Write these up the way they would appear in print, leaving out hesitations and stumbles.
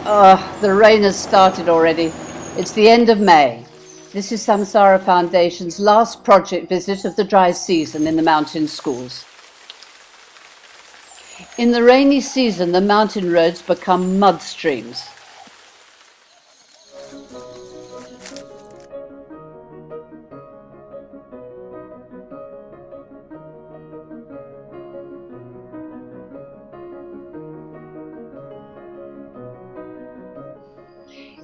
The rain has started already. It's the end of May. This is Samsara Foundation's last project visit of the dry season in the mountain schools. In the rainy season, the mountain roads become mud streams.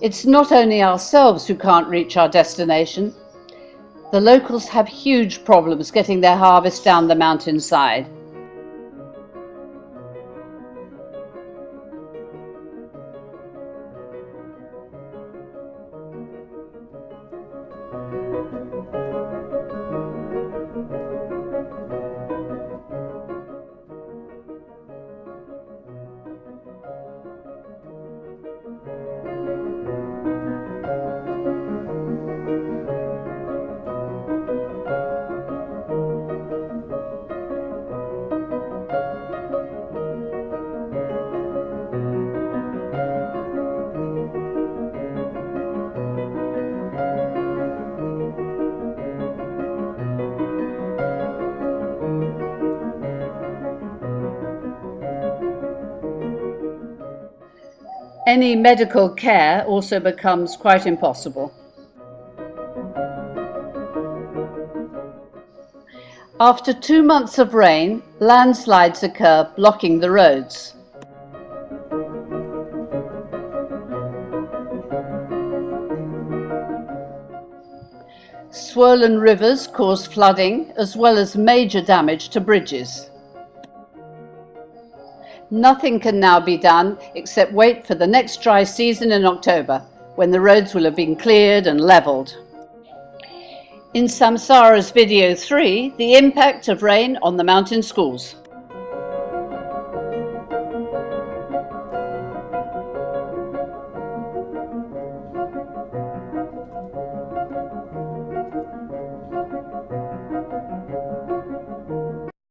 It's not only ourselves who can't reach our destination. The locals have huge problems getting their harvest down the mountainside. Any medical care also becomes quite impossible. After 2 months of rain, landslides occur, blocking the roads. Swollen rivers cause flooding as well as major damage to bridges. Nothing can now be done except wait for the next dry season in October, when the roads will have been cleared and levelled. In Samsara's video 3, the impact of rain on the mountain schools.